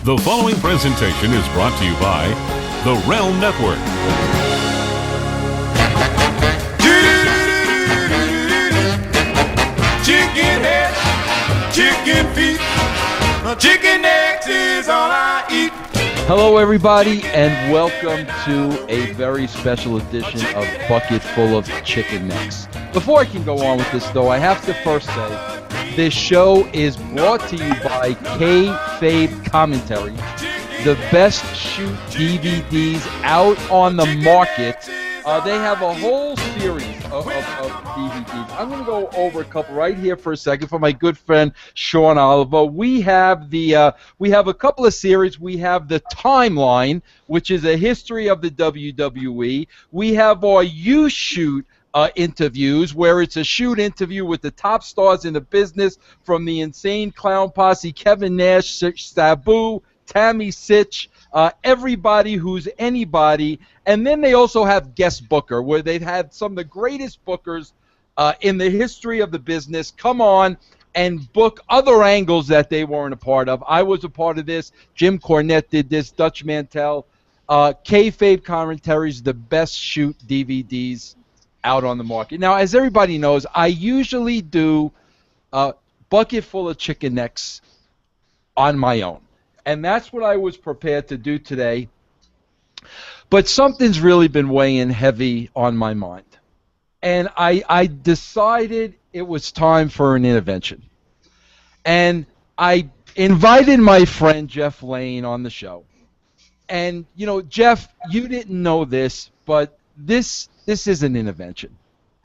The following presentation is brought to you by the Realm Network. Chicken head, chicken feet, chicken necks is all I eat. Hello, everybody, and welcome to a very special edition of Bucket Full of Chicken Necks. Before I can go on with this, though, I have to first say this show is brought to you by K-Fade Commentary, the best shoot DVDs out on the market. They have a whole series of DVDs. I'm going to go over a couple right here for a second for my good friend Sean Oliver. We have a couple of series. We have the Timeline, which is a history of the WWE. We have our You Shoot interviews, where it's a shoot interview with the top stars in the business, from the Insane Clown Posse, Kevin Nash, Sabu, Tammy Sitch, everybody who's anybody. And then they also have Guest Booker, where they've had some of the greatest bookers in the history of the business come on and book other angles that they weren't a part of. I was a part of this. Jim Cornette did this. Dutch Mantel. Kayfabe Commentaries, the best shoot DVDs out on the market. Now, as everybody knows, I usually do a bucket full of chicken necks on my own. And that's what I was prepared to do today. But something's really been weighing heavy on my mind. And I decided it was time for an intervention. And I invited my friend Jeff Lane on the show. And, you know, Jeff, you didn't know this, but this is an intervention.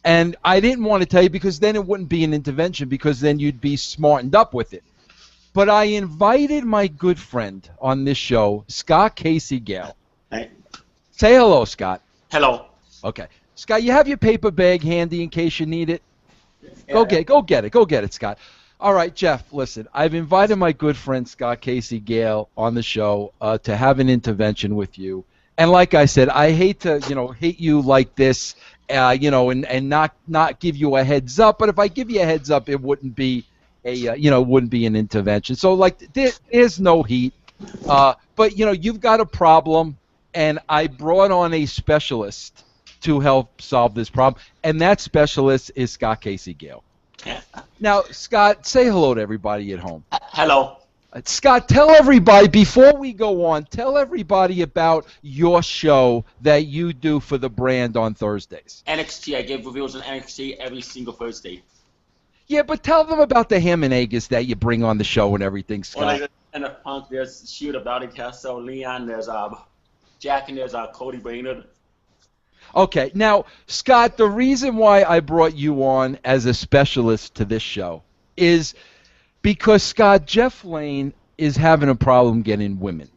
And I didn't want to tell you, because then it wouldn't be an intervention, because then you'd be smartened up with it. But I invited my good friend on this show, Scott Casey Gale. Hey. Say hello, Scott. Hello. Okay. Scott, you have your paper bag handy in case you need it? Yeah. Go get it, Scott. All right, Jeff, listen, I've invited my good friend Scott Casey Gale on the show to have an intervention with you. And like I said, I hate to, hit you like this, and not give you a heads up. But if I give you a heads up, it wouldn't be wouldn't be an intervention. So, there's no heat. But, you've got a problem, and I brought on a specialist to help solve this problem. And that specialist is Scott Casey Gale. Now, Scott, say hello to everybody at home. Hello. Scott, tell everybody, before we go on, tell everybody about your show that you do for the brand on Thursdays. NXT, I give reviews on NXT every single Thursday. Yeah, but tell them about the ham and eggs that you bring on the show and everything, Scott. And the Punk, there's Shooter, Bounty Castle, Leon, there's Jack, and there's Cody Brainerd. Okay, now, Scott, the reason why I brought you on as a specialist to this show is because, Scott, Jeff Lane is having a problem getting women.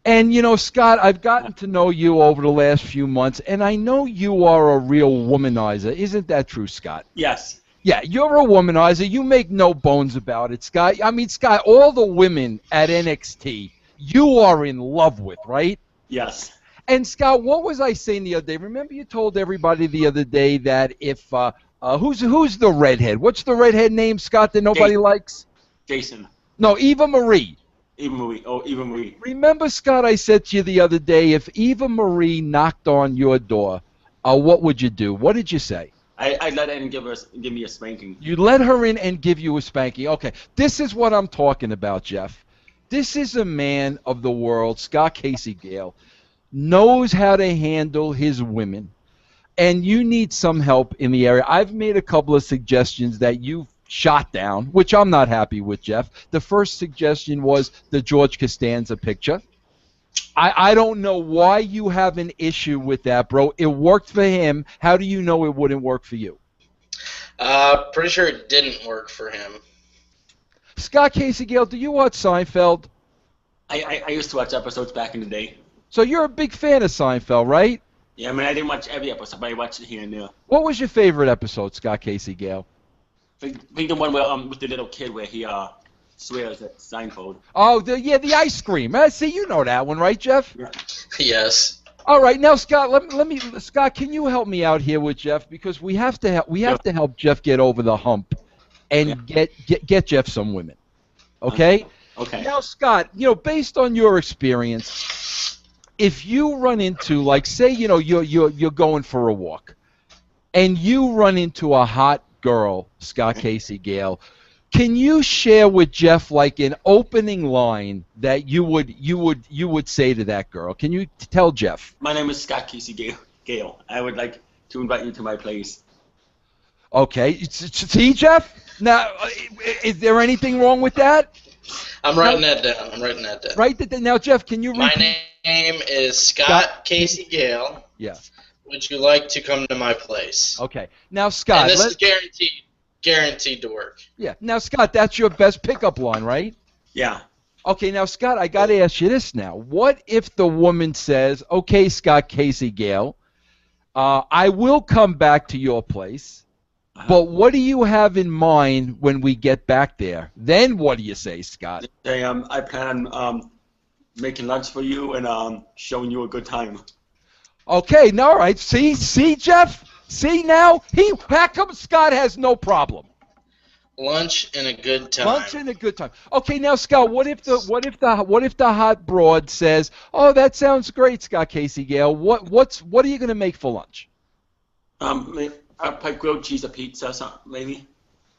And, Scott, I've gotten to know you over the last few months, and I know you are a real womanizer. Isn't that true, Scott? Yes. Yeah, you're a womanizer. You make no bones about it, Scott. I mean, Scott, all the women at NXT you are in love with, right? Yes. And, Scott, what was I saying the other day? Remember you told everybody the other day that if who's the redhead? What's the redhead name, Scott, that nobody likes? Jason. No, Eva Marie. Eva Marie. Oh, Eva Marie. Remember, Scott, I said to you the other day, if Eva Marie knocked on your door, what would you do? What did you say? I'd let her in and give me a spanking. You let her in and give you a spanking. Okay, this is what I'm talking about, Jeff. This is a man of the world, Scott Casey Gale, knows how to handle his women, and you need some help in the area. I've made a couple of suggestions that you've shot down, which I'm not happy with, Jeff. The first suggestion was the George Costanza picture. I don't know why you have an issue with that, bro. It worked for him. How do you know it wouldn't work for you? Pretty sure it didn't work for him. Scott Casey Gale, do you watch Seinfeld? I used to watch episodes back in the day. So you're a big fan of Seinfeld, right? Yeah, I mean, I didn't watch every episode, but I watched it here and there. What was your favorite episode, Scott Casey Gale? I think the one where with the little kid where he swears at Seinfeld. Oh, the ice cream. See, you know that one, right, Jeff? Yeah. Yes. All right, now Scott, let me Scott, can you help me out here with Jeff, because we have to help Jeff get over the hump and get Jeff some women. Okay? Okay. Now, Scott, based on your experience, if you run into, like, say, you're going for a walk, and you run into a hot girl, Scott Casey Gale, can you share with Jeff like an opening line that you would say to that girl? Can you tell Jeff? My name is Scott Casey Gale. I would like to invite you to my place. Okay. See, Jeff? Now, is there anything wrong with that? I'm writing that down. Write that down. Now, Jeff, can you repeat? My name is Scott Casey Gale. Yeah. Would you like to come to my place? Okay. Now, Scott. And this is guaranteed to work. Yeah. Now, Scott, that's your best pickup line, right? Yeah. Okay. Now, Scott, I got to ask you this now. What if the woman says, okay, Scott Casey Gale, I will come back to your place, but what do you have in mind when we get back there? Then what do you say, Scott? I plan on making lunch for you and showing you a good time. Okay, now, all right. See, Jeff? See now? How come Scott has no problem? Lunch and a good time. Lunch and a good time. Okay, now, Scott, what if the hot broad says, "Oh, that sounds great, Scott Casey Gale. What are you gonna make for lunch?" I'll put grilled cheese or pizza or something, maybe.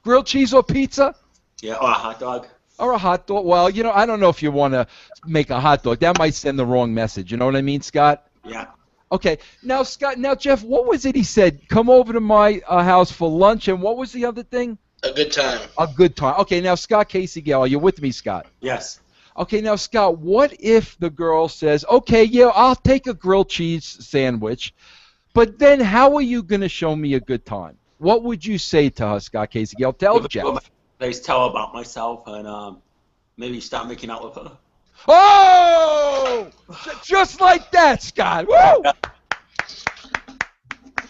Grilled cheese or pizza? Yeah, or a hot dog. Or a hot dog. Well, I don't know if you want to make a hot dog. That might send the wrong message. You know what I mean, Scott? Yeah. Okay. Now, Scott. Now, Jeff. What was it he said? Come over to my house for lunch, and what was the other thing? A good time. A good time. Okay. Now, Scott Casey Gale, are you with me, Scott? Yes. Okay. Now, Scott. What if the girl says, "Okay, yeah, I'll take a grilled cheese sandwich," but then how are you going to show me a good time? What would you say to her, Scott Casey Gale? Tell Jeff. Please tell her about myself and maybe start making out with her. Oh! Just like that, Scott. Woo!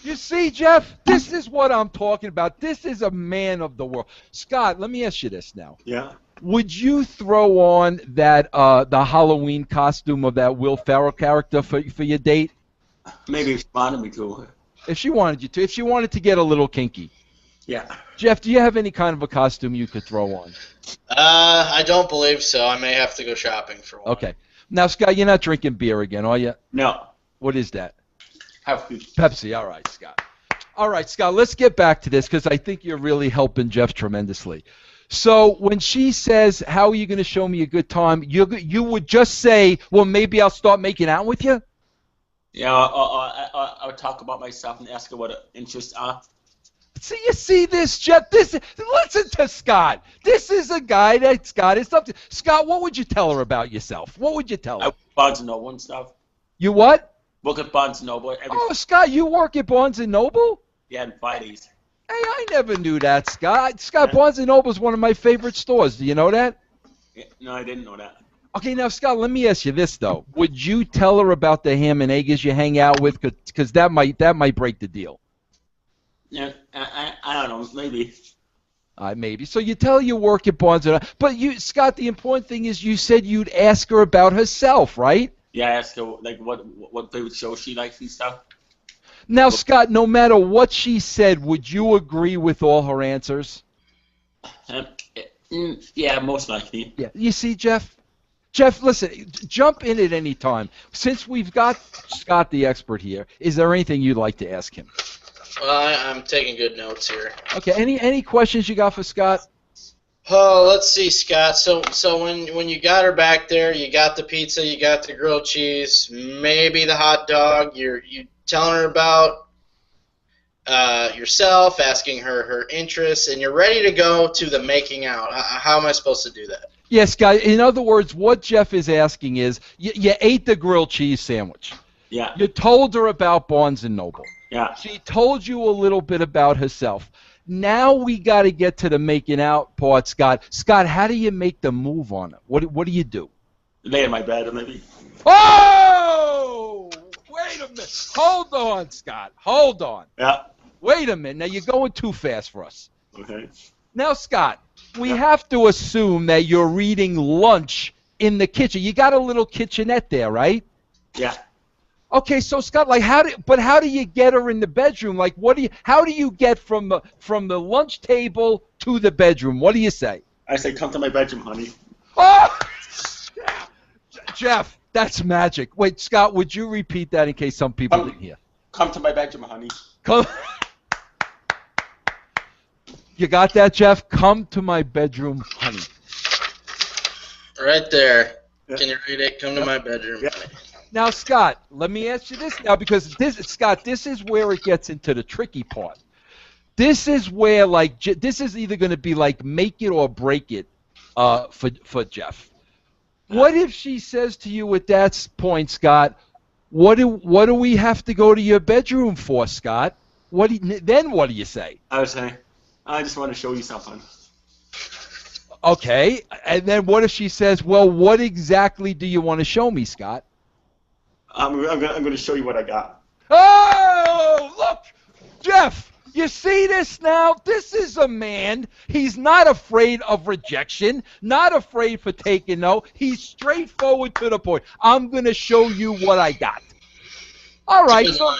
You see, Jeff? This is what I'm talking about. This is a man of the world. Scott, let me ask you this now. Yeah. Would you throw on that the Halloween costume of that Will Ferrell character for your date? Maybe if she wanted me to. If she wanted you to. If she wanted to get a little kinky. Yeah. Jeff, do you have any kind of a costume you could throw on? I don't believe so. I may have to go shopping for one. Okay. Now, Scott, you're not drinking beer again, are you? No. What is that? Pepsi. Pepsi. All right, Scott. All right, Scott, let's get back to this because I think you're really helping Jeff tremendously. So when she says, how are you going to show me a good time, you would just say, well, maybe I'll start making out with you? Yeah, I'll talk about myself and ask her what her interests are. See, you see this, Jeff? Listen to Scott. This is a guy that Scott is up to. Scott, what would you tell her about yourself? What would you tell her? Barnes & Noble and stuff. You what? Work at Barnes & Noble. Oh, Scott, you work at Barnes & Noble? Yeah, on Fridays. Hey, I never knew that, Scott. Scott, Barnes & Noble is one of my favorite stores. Do you know that? Yeah, no, I didn't know that. Okay, now, Scott, let me ask you this, though. Would you tell her about the ham and eggs you hang out with? Because that might break the deal. Yeah, I don't know, maybe. Maybe. So you tell her you work at Barnes & Noble. But, Scott, the important thing is you said you'd ask her about herself, right? Yeah, I asked her, like, what favorite show she likes and stuff. Now, Scott, no matter what she said, would you agree with all her answers? Yeah, most likely. Yeah. You see, Jeff? Jeff, listen, jump in at any time. Since we've got Scott the expert here, is there anything you'd like to ask him? Well, I'm taking good notes here. Okay, any questions you got for Scott? Oh, let's see, Scott. So when you got her back there, you got the pizza, you got the grilled cheese, maybe the hot dog. You telling her about yourself, asking her interests, and you're ready to go to the making out. How am I supposed to do that? Yes, Scott. In other words, what Jeff is asking is, you ate the grilled cheese sandwich. Yeah. You told her about Barnes & Noble. Yeah. She told you a little bit about herself. Now we got to get to the making out part, Scott. Scott, how do you make the move on it? What do you do? Lay in my bed, maybe. Oh! Wait a minute. Hold on, Scott. Hold on. Yeah. Wait a minute. Now you're going too fast for us. Okay. Now, Scott, we have to assume that you're eating lunch in the kitchen. You got a little kitchenette there, right? Yeah. Okay, so Scott, like, how do you get her in the bedroom? Like, how do you get from the lunch table to the bedroom? What do you say? I say, come to my bedroom, honey. Oh! Jeff, that's magic. Wait, Scott, would you repeat that in case some people didn't hear? Come to my bedroom, honey. Come. You got that, Jeff? Come to my bedroom, honey. Right there. Can you read it? Come to my bedroom. Yeah. Now, Scott, let me ask you this now, because Scott, this is where it gets into the tricky part. This is where, like, this is either going to be like make it or break it for Jeff. What if she says to you at that point, Scott, what do we have to go to your bedroom for, Scott? Then what do you say? I would say, I just want to show you something. Okay, and then what if she says, well, what exactly do you want to show me, Scott? I'm going to show you what I got. Oh, look, Jeff, you see this now? This is a man. He's not afraid of rejection, not afraid for taking no. He's straightforward to the point. I'm going to show you what I got. All right. So,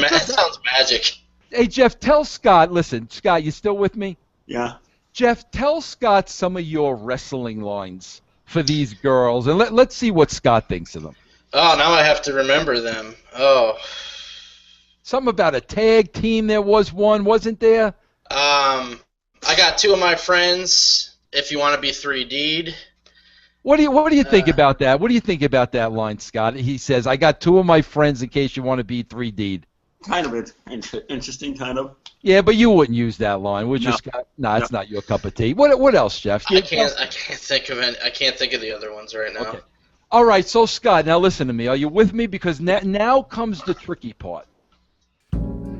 that sounds magic. Hey, Jeff, tell Scott, listen, Scott, you still with me? Yeah. Jeff, tell Scott some of your wrestling lines for these girls, and let's see what Scott thinks of them. Oh, now I have to remember them. Oh. Something about a tag team. There was one, wasn't there? I got two of my friends. If you want to be 3D'd. What do you think about that? What do you think about that line, Scott? He says, "I got two of my friends in case you want to be 3D'd." Kind of interesting, kind of. Yeah, but you wouldn't use that line, would you, No. Scott? No, it's not your cup of tea. What else, Jeff? I can't think of any. I can't think of the other ones right now. Okay. All right, so Scott, now listen to me. Are you with me? Because now comes the tricky part.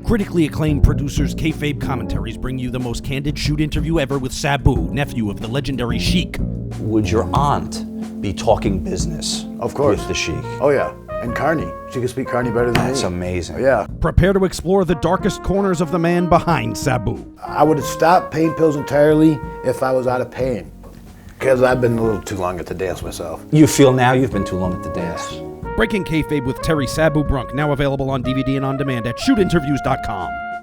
Critically acclaimed producers Kayfabe Commentaries bring you the most candid shoot interview ever with Sabu, nephew of the legendary Sheik. Would your aunt be talking business Of course. with the Sheik? Oh, yeah. And Carney. She can speak Carney better than me. That's amazing. Yeah. Prepare to explore the darkest corners of the man behind Sabu. I would have stopped pain pills entirely if I was out of pain. Because I've been a little too long at the dance myself. You feel now you've been too long at the dance? Breaking Kayfabe with Terry Sabu Brunk, now available on DVD and on demand at shootinterviews.com.